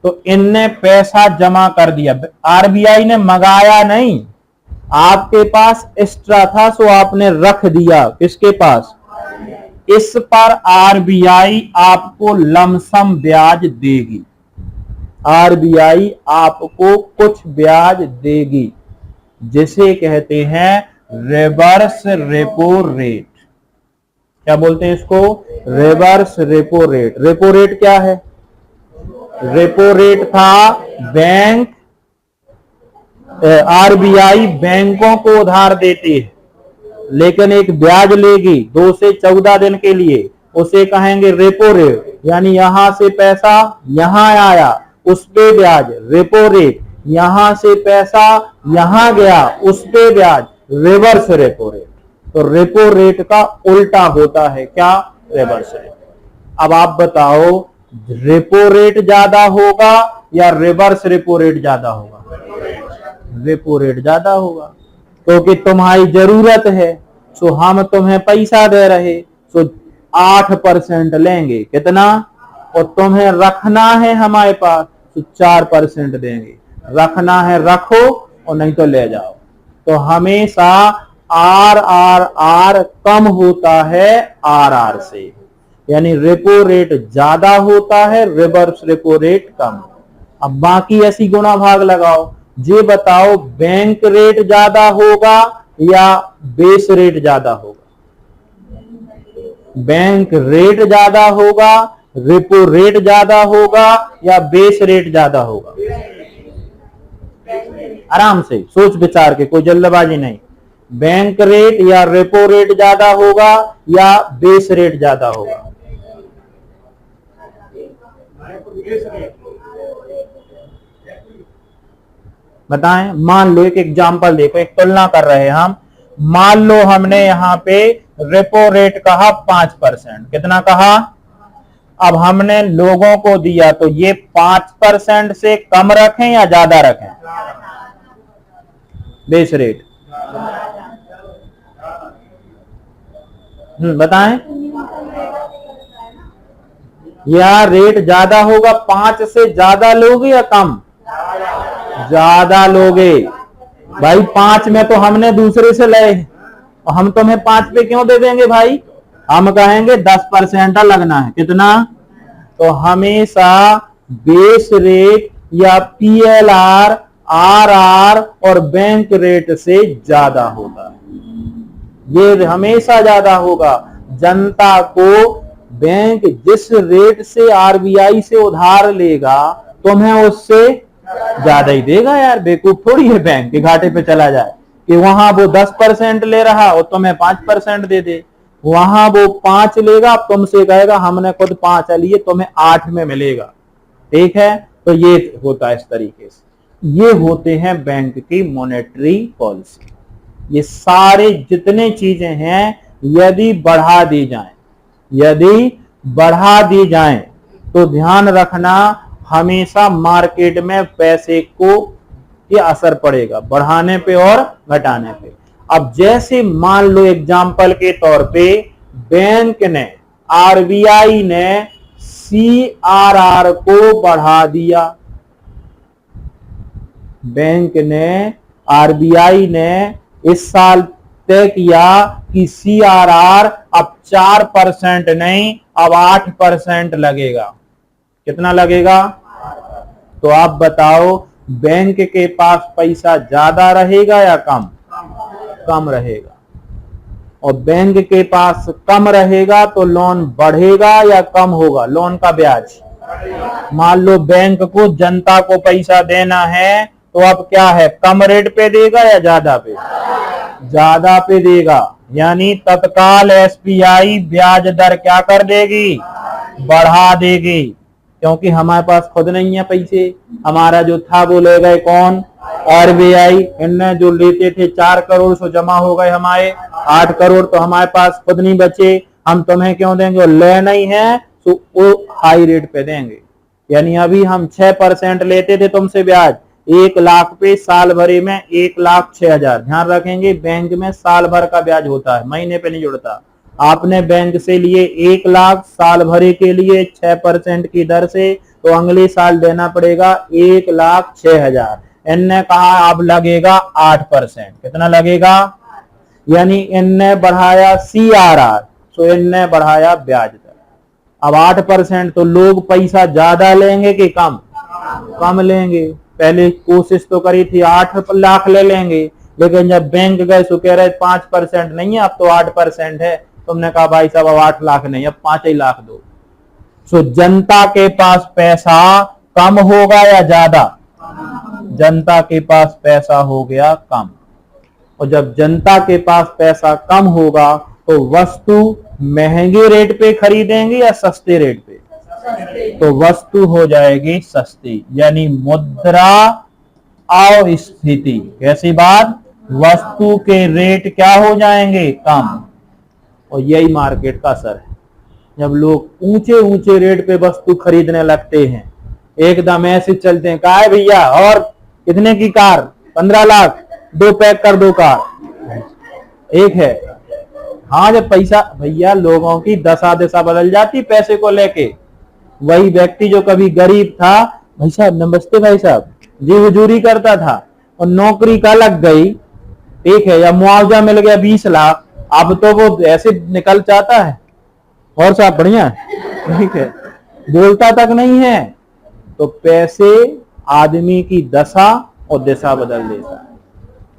तो इनने पैसा जमा कर दिया, आरबीआई ने मंगाया नहीं, आपके पास एक्स्ट्रा था सो आपने रख दिया, किसके पास, इस पर आरबीआई आपको लमसम ब्याज देगी, आरबीआई आपको कुछ ब्याज देगी, जिसे कहते हैं रिवर्स रेपो रेट। क्या बोलते हैं इसको, reverse repo rate. Repo rate क्या है, रेपो रेट था बैंक, आरबीआई बैंकों को उधार देती है, लेकिन एक ब्याज लेगी 2 से 14 दिन के लिए, उसे कहेंगे रेपो रेट। यानी यहां से पैसा यहां आया, उस पे ब्याज, रेपो रेट। यहां से पैसा यहां गया, उस पे ब्याज, रिवर्स रेपो रेट। तो रेपो रेट का उल्टा होता है क्या, रिवर्स रेट। अब आप बताओ रेपो रेट ज्यादा होगा या रिवर्स रेपो रेट ज्यादा होगा, रेपो रेट ज्यादा होगा, क्योंकि तुम्हारी जरूरत है, सो हम तुम्हें पैसा दे रहे, सो 8% लेंगे, कितना, और तुम्हें रखना है हमारे पास तो 4% देंगे, रखना है रखो और नहीं तो ले जाओ। तो हमेशा आर कम होता है आर से, यानी रेपो रेट ज्यादा होता है, रिवर्स रेपो रेट कम। अब बाकी ऐसी गुणा भाग लगाओ, ये बताओ बैंक रेट ज्यादा होगा या बेस रेट ज्यादा होगा, बैंक रेट ज्यादा होगा, रेपो रेट ज्यादा होगा या बेस रेट ज्यादा होगा। आराम से सोच विचार के, कोई जल्दबाजी नहीं। बैंक रेट या रेपो रेट ज्यादा होगा या बेस रेट ज्यादा होगा? बताएं। मान लो एक एग्जांपल देखो, एक तुलना कर रहे हैं हम। मान लो हमने यहां पे रेपो रेट कहा 5%, कितना कहा? अब हमने लोगों को दिया तो ये 5% से कम रखें या ज्यादा रखें? बेस रेट बताएं। या रेट ज्यादा होगा, 5 से ज्यादा लोगे या कम? ज्यादा लोगे। भाई 5 में तो हमने दूसरे से ले, हम तुम्हें 5 पे क्यों दे देंगे भाई? हम कहेंगे 10% लगना है। कितना? तो हमेशा बेस रेट या पीएलआर, आरआर और बैंक रेट से ज्यादा होगा। ये हमेशा ज्यादा होगा। जनता को बैंक जिस रेट से आरबीआई से उधार लेगा, तुम्हें उससे ज्यादा ही देगा यार। बेवकूफ थोड़ी है बैंक के घाटे पे चला जाए कि वहां वो 10% ले रहा और तुम्हें 5% दे दे। वहां वो 5 लेगा, तुमसे कहेगा हमने खुद 5 लिए, तुम्हें 8 में मिलेगा। ठीक है, तो ये होता है इस तरीके से। ये होते हैं बैंक की मॉनेटरी पॉलिसी। ये सारे जितने चीजें हैं यदि बढ़ा दी जाएं तो ध्यान रखना हमेशा मार्केट में पैसे को ये असर पड़ेगा, बढ़ाने पे और घटाने पे। अब जैसे मान लो एग्जाम्पल के तौर पे बैंक ने, आरबीआई ने सीआरआर को बढ़ा दिया। बैंक ने, आरबीआई ने इस साल तय किया कि सीआरआर अब 4% नहीं, अब 8% लगेगा। कितना लगेगा? तो आप बताओ बैंक के पास पैसा ज्यादा रहेगा या कम? कम रहेगा। और बैंक के पास कम रहेगा तो लोन बढ़ेगा या कम होगा? लोन का ब्याज। मान लो बैंक को जनता को पैसा देना है तो अब क्या है, कम रेट पे देगा या ज्यादा पे? ज्यादा पे देगा। यानी तत्काल एसबीआई ब्याज दर क्या कर देगी? बढ़ा देगी। क्योंकि हमारे पास खुद नहीं है पैसे, हमारा जो था वो ले गए कौन? आरबीआई। इनने जो लेते थे 4 करोड़ सो जमा हो गए हमारे 8 करोड़, तो हमारे पास खुद नहीं बचे। हम तुम्हें क्यों देंगे? वो ले नहीं है तो वो हाई रेट पे देंगे। यानी अभी हम 6% लेते थे तुमसे ब्याज 1 लाख पे, साल भरे में 1,06,000। ध्यान रखेंगे बैंक में साल भर का ब्याज होता है, महीने पे नहीं जुड़ता। आपने बैंक से लिए 1 लाख, साल भरे के लिए 6% की दर से, तो अगले साल देना पड़ेगा 1,06,000। इनने कहा अब लगेगा 8%। कितना लगेगा? यानी इनने बढ़ाया सीआरआर, तो इनने बढ़ाया ब्याज दर। अब 8%, तो लोग पैसा ज्यादा लेंगे कि कम? कम लेंगे। पहले कोशिश तो करी थी 8 लाख ले लेंगे, लेकिन जब बैंक गए तो कह रहे 5% नहीं है, अब तो 8% है। तुमने कहा भाई साहब अब 8 लाख नहीं, अब 5 ही लाख दो। सो जनता के पास पैसा कम होगा या ज्यादा? जनता के पास पैसा हो गया कम। और जब जनता के पास पैसा कम होगा तो वस्तु महंगे रेट पे खरीदेंगे या सस्ते रेट पे? तो वस्तु हो जाएगी सस्ती, यानी मुद्रा अस्फीति। कैसी बात? वस्तु के रेट क्या हो जाएंगे? कम। और यही मार्केट का असर है। जब लोग ऊंचे ऊंचे रेट पे वस्तु खरीदने लगते हैं, एकदम ऐसे चलते हैं, कहा है भैया और कितने की कार? 15 लाख, 2 पैक कर दो कार। एक है। हाँ, जब पैसा, भैया लोगों की दशा दिशा बदल जाती पैसे को लेके। वही व्यक्ति जो कभी गरीब था, भाई साहब नमस्ते भाई साहब, जी हुजूरी करता था और नौकरी का लग गई, ठीक है, या मुआवजा मिल गया 20 लाख, अब तो वो ऐसे निकल जाता है और साहब बढ़िया, ठीक है, बोलता तक नहीं है। तो पैसे आदमी की दशा और दिशा बदल देता है।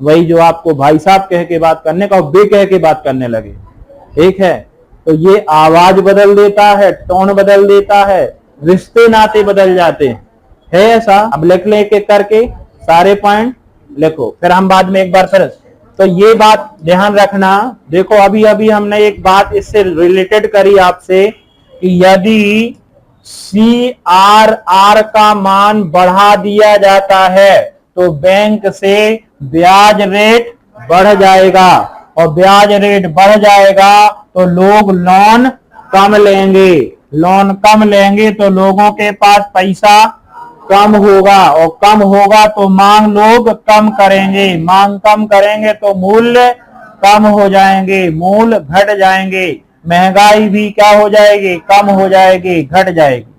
वही जो आपको भाई साहब कह के बात करने का, बे कह के बात करने लगे, ठीक है, तो ये आवाज बदल देता है, टोन बदल देता है, रिश्ते नाते बदल जाते हैं। है ऐसा? अब लिख ले एक एक करके सारे पॉइंट लिखो, फिर हम बाद में एक बार फिर तो ये बात ध्यान रखना। देखो अभी अभी हमने एक बात इससे रिलेटेड करी आपसे कि यदि CRR का मान बढ़ा दिया जाता है तो बैंक से ब्याज रेट बढ़ जाएगा, और ब्याज रेट बढ़ जाएगा तो लोग लोन कम लेंगे, लोन कम लेंगे तो लोगों के पास पैसा कम होगा, और कम होगा तो मांग लोग कम करेंगे, मांग कम करेंगे तो मूल्य कम हो जाएंगे, मूल्य घट जाएंगे, महंगाई भी क्या हो जाएगी, कम हो जाएगी, घट जाएगी।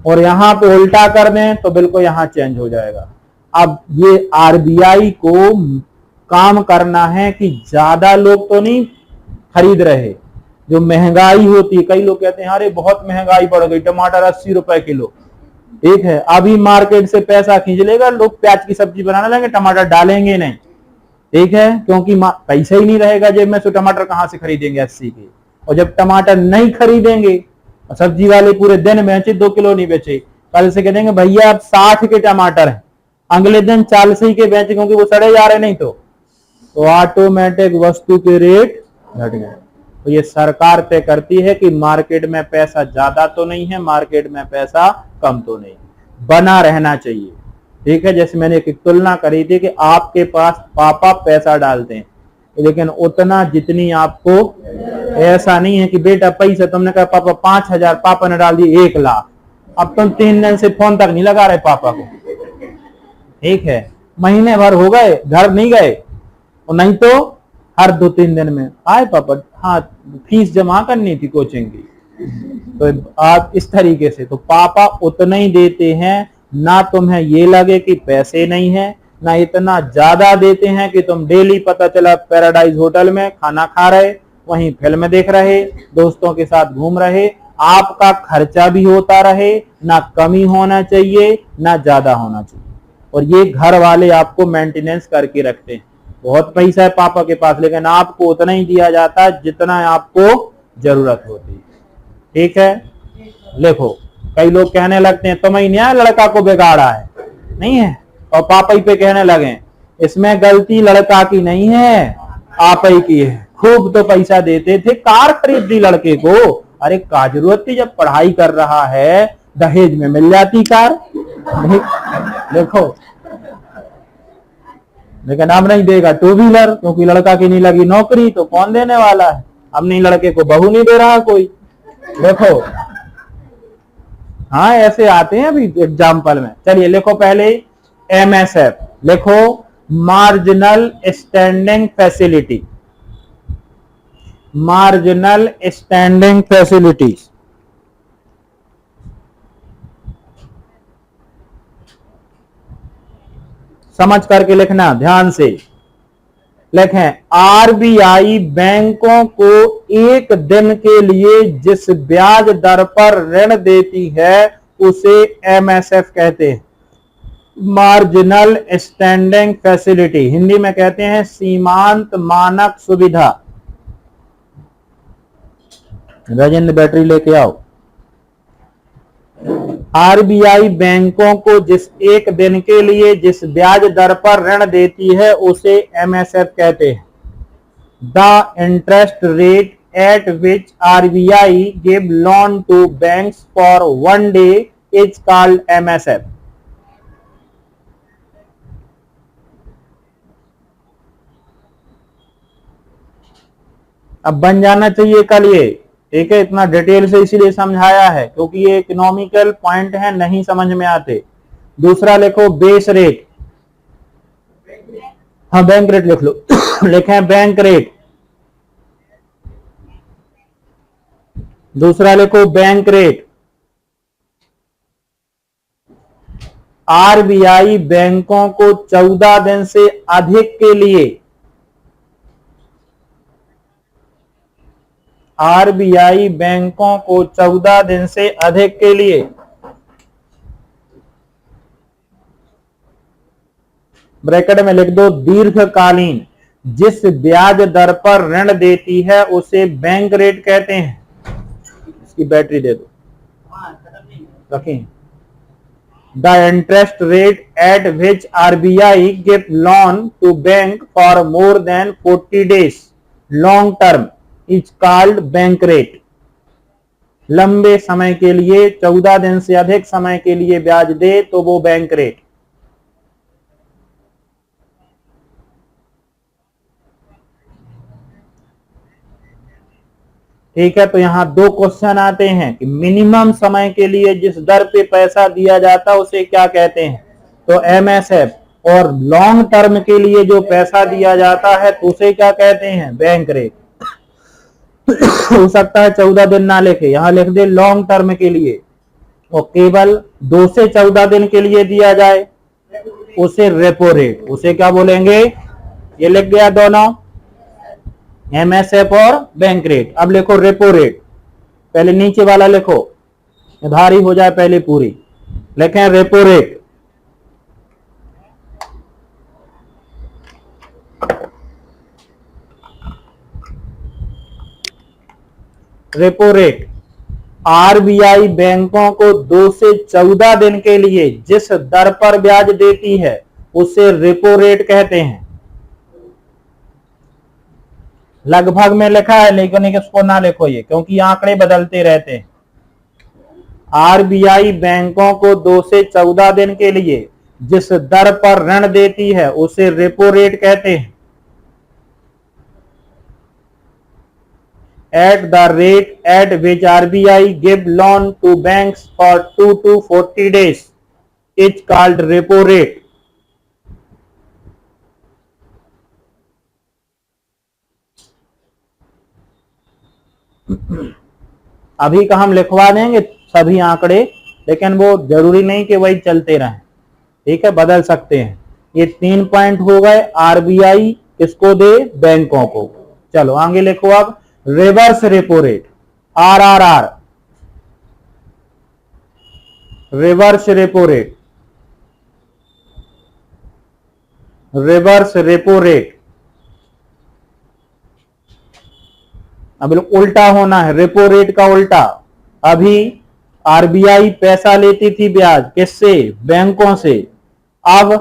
और यहां पे उल्टा कर दें तो बिल्कुल यहां चेंज हो जाएगा। अब ये RBI को काम करना है कि ज्यादा लोग तो नहीं खरीद रहे, जो महंगाई होती है, कई लोग कहते हैं अरे बहुत महंगाई बढ़ गई, टमाटर 80 रुपए किलो, ठीक है, अभी मार्केट से पैसा खींच लेगा, लोग प्याज की सब्जी बनाने लगेंगे, टमाटर डालेंगे नहीं, ठीक है, क्योंकि पैसा ही नहीं रहेगा जेब में, तो टमाटर कहां से खरीदेंगे 80 के। और जब टमाटर नहीं खरीदेंगे, सब्जी वाले पूरे दिन बेचे, 2 किलो नहीं बेचे, कल से कह देंगे भैया अब 60 के टमाटर है, अगले दिन 40 के बेचे, क्योंकि वो सड़े जा रहे नहीं तो ऑटोमेटिक वस्तु के रेट घट गए। तो ये सरकार तय करती है कि मार्केट में पैसा ज्यादा तो नहीं है, मार्केट में पैसा कम तो नहीं, बना रहना चाहिए, ठीक है। जैसे मैंने एक तुलना करी थी कि आपके पास पापा पैसा डालते हैं, लेकिन उतना जितनी आपको, ऐसा नहीं है कि बेटा पैसा, तुमने कहा पापा 5,000, पापा ने डाल दी 1 लाख, अब तुम 3 दिन से फोन तक नहीं लगा रहे पापा को, ठीक है, महीने भर हो गए घर नहीं गए, और नहीं तो हर 2-3 दिन में आए पापा, हाँ फीस जमा करनी थी कोचिंग की, तो आप इस तरीके से, तो पापा उतना ही देते हैं, ना तुम्हें ये लगे कि पैसे नहीं है, ना इतना ज्यादा देते हैं कि तुम डेली पता चला पैराडाइज होटल में खाना खा रहे, वहीं फिल्म देख रहे, दोस्तों के साथ घूम रहे, आपका खर्चा भी होता रहे, ना कमी होना चाहिए ना ज्यादा होना चाहिए। और ये घर वाले आपको मेंटेनेंस करके रखते हैं, बहुत पैसा है पापा के पास, लेकिन आपको उतना ही दिया जाता है जितना आपको जरूरत होती है, ठीक है। देखो कई लोग कहने लगते हैं तुम्हें नहीं लड़का को बिगाड़ा है, नहीं है, और पापा ही पे कहने लगे, इसमें गलती लड़का की नहीं है, आप ही की है, खूब तो पैसा देते थे, कार खरीद दी लड़के को, अरे का जरूरत थी, जब पढ़ाई कर रहा है दहेज में मिल जाती कार, देखो, लेकिन अब नहीं देगा 2 व्हीलर, क्योंकि लड़का की नहीं लगी नौकरी, तो कौन देने वाला है, अब नहीं लड़के को बहू नहीं दे रहा कोई, देखो, हाँ ऐसे आते हैं अभी एग्जाम्पल में। चलिए लिखो पहले MSF, लिखो marginal standing facility, marginal standing facilities, समझ करके लिखना, ध्यान से लिखें। RBI बैंकों को एक दिन के लिए जिस ब्याज दर पर ऋण देती है उसे MSF कहते हैं, मार्जिनल स्टैंडिंग फैसिलिटी, हिंदी में कहते हैं सीमांत मानक सुविधा। राजेंद्र बैटरी लेके आओ। RBI बैंकों को जिस एक दिन के लिए जिस ब्याज दर पर ऋण देती है उसे MSF कहते हैं। The interest rate at which RBI give loan to banks for 1 day is called MSF। अब बन जाना चाहिए कल ये, ठीक है, इतना डिटेल से इसीलिए समझाया है क्योंकि ये इकोनॉमिकल पॉइंट है, नहीं समझ में आते। दूसरा लिखो बेस रेट, हाँ बैंक रेट लिख लो लिखें बैंक रेट। दूसरा लिखो बैंक रेट। RBI बैंकों को 14 दिन से अधिक के लिए, RBI बैंकों को 14 दिन से अधिक के लिए ब्रैकेट में लिख दो दीर्घकालीन जिस ब्याज दर पर ऋण देती है उसे बैंक रेट कहते हैं। इसकी बैटरी दे दो, रखें। The interest rate at which RBI give loan to bank for more than 40 days long term is called bank rate. लंबे समय के लिए 14 दिन से अधिक समय के लिए ब्याज दे तो वो बैंक रेट। ठीक है, तो यहां दो क्वेश्चन आते हैं कि मिनिमम समय के लिए जिस दर पे पैसा दिया जाता है उसे क्या कहते हैं, तो एमएसएफ, और लॉन्ग टर्म के लिए जो पैसा दिया जाता है तो उसे क्या कहते हैं, बैंक रेट। हो सकता है 14 दिन ना लिखे, यहां लिख दे लॉन्ग टर्म के लिए, और केवल 2 से 14 दिन के लिए दिया जाए उसे रेपो रेट, उसे क्या बोलेंगे, ये लिख गया दोनों, एमएसएफ और बैंक रेट। अब लिखो रेपो रेट, पहले नीचे वाला लिखो, उधारी हो जाए पहले पूरी, लिखें repo rate. Repo rate RBI बैंकों को 2 से 14 दिन के लिए जिस दर पर ब्याज देती है उसे रेपो रेट कहते हैं। लगभग में लिखा है लेकिन इसको ना लिखो ये, क्योंकि आंकड़े बदलते रहते हैं। आरबीआई बैंकों को 2 से 14 दिन के लिए जिस दर पर ऋण देती है उसे रेपो रेट कहते हैं। At the rate at which RBI give loan to banks for 2 to 40 days is called repo rate. अभी का हम लिखवा देंगे सभी आंकड़े, लेकिन वो जरूरी नहीं कि वही चलते रहें, ठीक है, बदल सकते हैं। ये 3 पॉइंट हो गए, आरबीआई किसको दे, बैंकों को। चलो आगे लिखो अब reverse repo rate, RRR, reverse repo rate, reverse repo rate. अब उल्टा होना है, रेपो रेट का उल्टा। अभी आरबीआई पैसा लेती थी ब्याज, किससे, बैंकों से। अब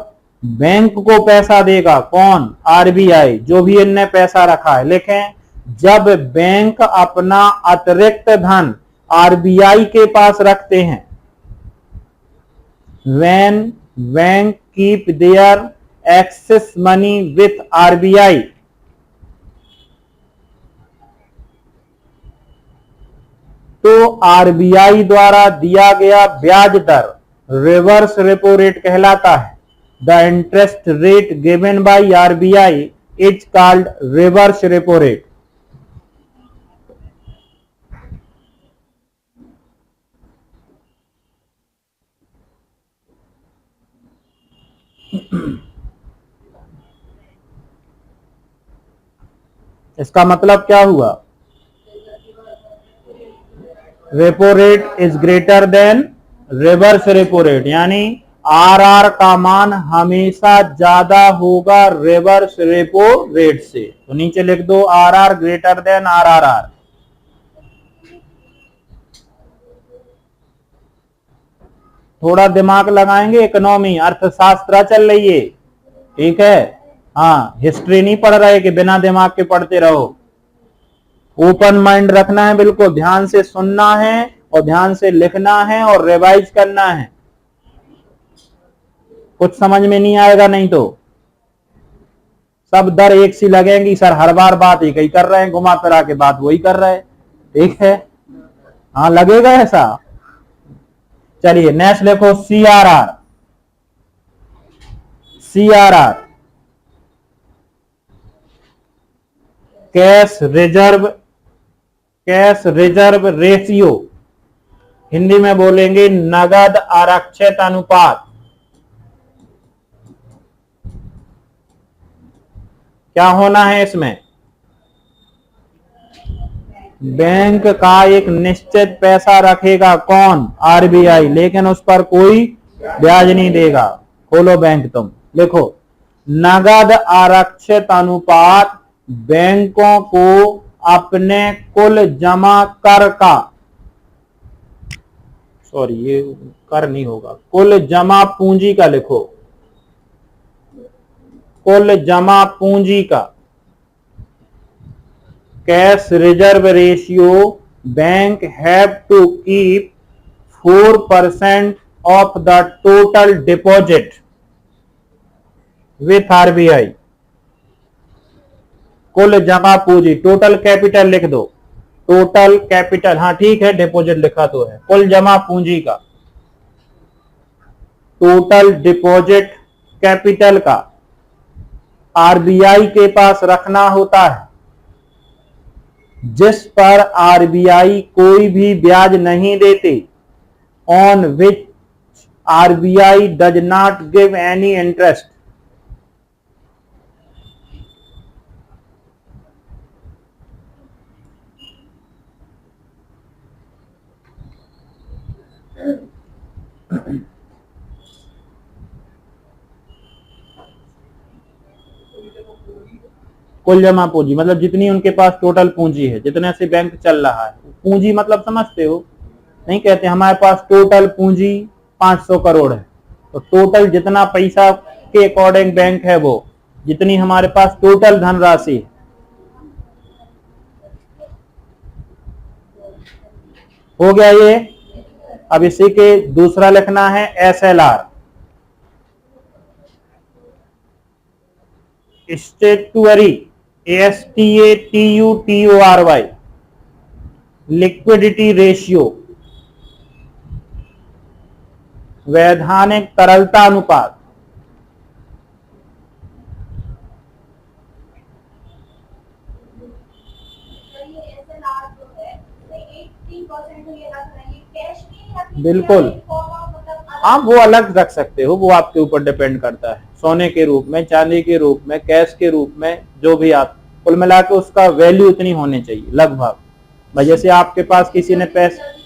बैंक को पैसा देगा कौन, आरबीआई, जो भी इनने पैसा रखा है। लिखें जब बैंक अपना अतिरिक्त धन आरबीआई के पास रखते हैं, when bank keep their excess money with RBI, तो आरबीआई द्वारा दिया गया ब्याज दर रिवर्स रेपो रेट कहलाता है। The interest rate given by RBI is called reverse repo rate. इसका मतलब क्या हुआ, repo rate is greater than reverse repo rate, यानी आरआर का मान हमेशा ज्यादा होगा रिवर्स रेपो रेट से। तो नीचे लिख दो आरआर ग्रेटर देन आरआरआर। थोड़ा दिमाग लगाएंगे, इकोनॉमी अर्थशास्त्र चल रही है, ठीक है, हाँ, हिस्ट्री नहीं पढ़ रहे कि बिना दिमाग के पढ़ते रहो। ओपन माइंड रखना है, बिल्कुल ध्यान से सुनना है और ध्यान से लिखना है और रिवाइज करना है। कुछ समझ में नहीं आएगा नहीं तो सब दर एक सी लगेंगी, सर हर बार बात एक ही कर रहे हैं, घुमा फिरा के बात वही कर रहे हैं, ठीक है, हाँ लगेगा ऐसा। चलिए नेक्स्ट देखो CRR, CRR cash reserve ratio, Hindi में बोलेंगे नगद आरक्षित अनुपात। क्या होना है इसमें, बैंक का एक निश्चित पैसा रखेगा कौन, आरबीआई, लेकिन उस पर कोई ब्याज नहीं देगा। खोलो बैंक, तुम लिखो नगद आरक्षित अनुपात बैंकों को अपने कुल जमा कर का, सॉरी ये कर नहीं होगा। कुल जमा पूंजी का लिखो, कुल जमा पूंजी का cash reserve ratio bank have to keep 4% of the total deposit with RBI. कुल जमा पूंजी, टोटल कैपिटल लिख दो, टोटल कैपिटल, हाँ ठीक है डिपॉजिट लिखा तो है। कुल जमा पूंजी का, टोटल डिपॉजिट कैपिटल का आरबीआई के पास रखना होता है, जिस पर आरबीआई कोई भी ब्याज नहीं देते, on which RBI does not give any interest. कुल जमा पूंजी मतलब जितनी उनके पास टोटल पूंजी है, जितने से बैंक चल रहा है। पूंजी मतलब समझते हो, नहीं कहते हमारे पास टोटल पूंजी 500 करोड़ है, तो टोटल जितना पैसा के अकॉर्डिंग बैंक है, वो जितनी हमारे पास टोटल धनराशि है। हो गया ये। अब इसी के दूसरा लिखना है एसएलआर, स्टेटुअरी, STATUTORY, लिक्विडिटी रेशियो, वैधानिक तरलता अनुपात, बिल्कुल आप वो अलग रख सकते हो, वो आपके ऊपर डिपेंड करता है, सोने के रूप में, चांदी के रूप में, कैश के रूप में, जो भी आप, कुल मिला के उसका वैल्यू इतनी होनी चाहिए लगभग। जैसे आपके पास किसी ने पैसे